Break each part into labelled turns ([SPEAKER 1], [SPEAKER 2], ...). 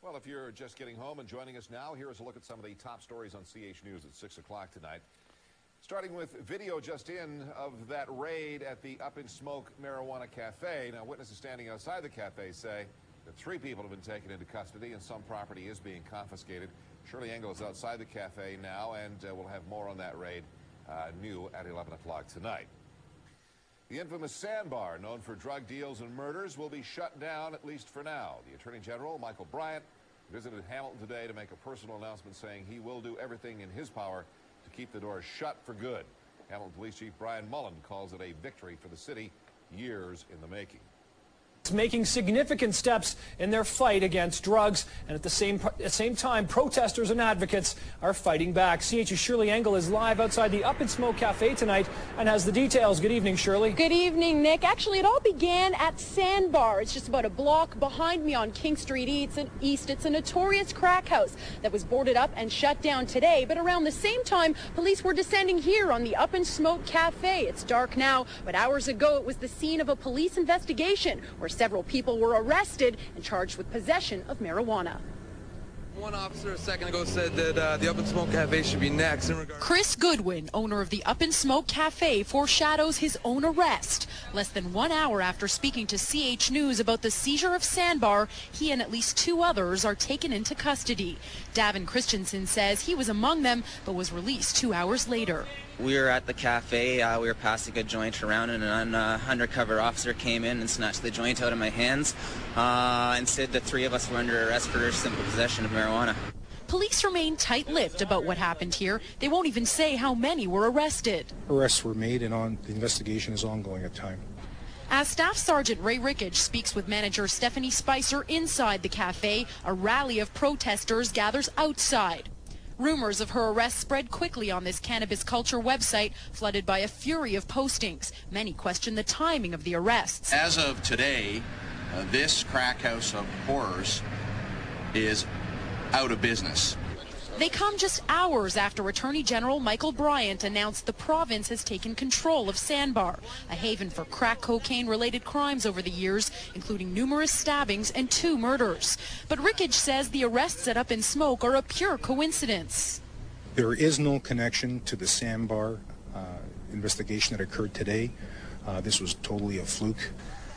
[SPEAKER 1] Well, if you're just getting home and joining us now, here is a look at some of the top stories on CH News at 6 o'clock tonight. Starting with video just in of that raid at the Up in Smoke Marijuana Cafe. Now, witnesses standing outside the cafe say that 3 people have been taken into custody and some property is being confiscated. Shirley Engel is outside the cafe now, and we'll have more on that raid new at 11 o'clock tonight. The infamous Sandbar, known for drug deals and murders, will be shut down, at least for now. The Attorney General, Michael Bryant, visited Hamilton today to make a personal announcement saying he will do everything in his power to keep the doors shut for good. Hamilton Police Chief Brian Mullen calls it a victory for the city, years in the making.
[SPEAKER 2] Making significant steps in their fight against drugs, and at the same time, protesters and advocates are fighting back. CH's Shirley Engel is live outside the Up in Smoke Cafe tonight and has the details. Good evening, Shirley.
[SPEAKER 3] Good evening, Nick. Actually, it all began at Sandbar. It's just about a block behind me on King Street East. It's a notorious crack house that was boarded up and shut down today. But around the same time, police were descending here on the Up in Smoke Cafe. It's dark now, but hours ago it was the scene of a police investigation where several people were arrested and charged with possession of marijuana.
[SPEAKER 4] One officer a second ago said that the Up in Smoke Cafe should be next.
[SPEAKER 3] Chris Goodwin, owner of the Up in Smoke Cafe, foreshadows his own arrest. Less than 1 hour after speaking to CH News about the seizure of Sandbar, he and at least 2 others are taken into custody. Davin Christensen says he was among them, but was released 2 hours later.
[SPEAKER 5] We were at the cafe, we were passing a joint around, and an undercover officer came in and snatched the joint out of my hands and said that 3 of us were under arrest for simple possession of marijuana.
[SPEAKER 3] Police remain tight-lipped about what happened here. They won't even say how many were arrested.
[SPEAKER 6] Arrests were made, and the investigation is ongoing at the time.
[SPEAKER 3] As Staff Sergeant Ray Rickage speaks with manager Stephanie Spicer inside the cafe, a rally of protesters gathers outside. Rumors of her arrest spread quickly on this cannabis culture website, flooded by a fury of postings. Many question the timing of the arrests.
[SPEAKER 7] As of today, this crack house of horrors is out of business.
[SPEAKER 3] They come just hours after Attorney General Michael Bryant announced the province has taken control of Sandbar, a haven for crack cocaine-related crimes over the years, including numerous stabbings and 2 murders. But Rickage says the arrests at Up in Smoke are a pure coincidence.
[SPEAKER 6] There is no connection to the Sandbar investigation that occurred today. This was totally a fluke.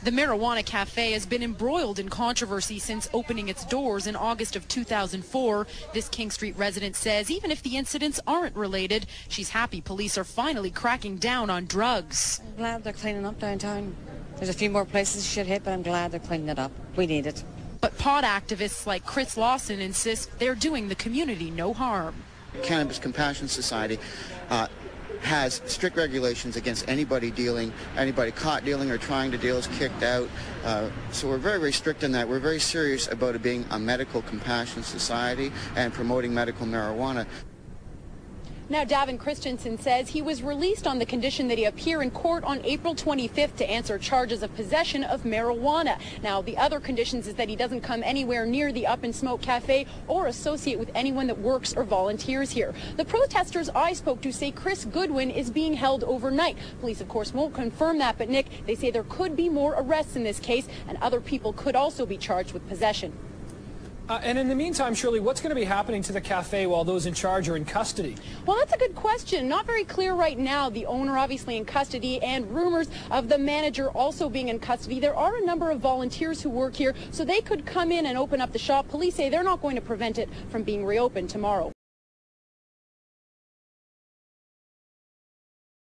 [SPEAKER 3] The Marijuana Cafe has been embroiled in controversy since opening its doors in August of 2004. This King Street resident says even if the incidents aren't related, she's happy police are finally cracking down on drugs.
[SPEAKER 8] I'm glad they're cleaning up downtown. There's a few more places should hit, but I'm glad they're cleaning it up. We need it.
[SPEAKER 3] But pot activists like Chris Lawson insist they're doing the community no harm.
[SPEAKER 9] Cannabis Compassion Society has strict regulations against anybody caught dealing or trying to deal is kicked out. So we're very, very strict on that. We're very serious about it being a medical compassion society and promoting medical marijuana.
[SPEAKER 3] Now, Davin Christensen says he was released on the condition that he appear in court on April 25th to answer charges of possession of marijuana. Now, the other conditions is that he doesn't come anywhere near the Up in Smoke Cafe or associate with anyone that works or volunteers here. The protesters I spoke to say Chris Goodwin is being held overnight. Police, of course, won't confirm that, but Nick, they say there could be more arrests in this case, and other people could also be charged with possession.
[SPEAKER 2] And in the meantime, Shirley, what's going to be happening to the cafe while those in charge are in custody?
[SPEAKER 3] Well, that's a good question. Not very clear right now. The owner obviously in custody, and rumors of the manager also being in custody. There are a number of volunteers who work here, so they could come in and open up the shop. Police say they're not going to prevent it from being reopened tomorrow.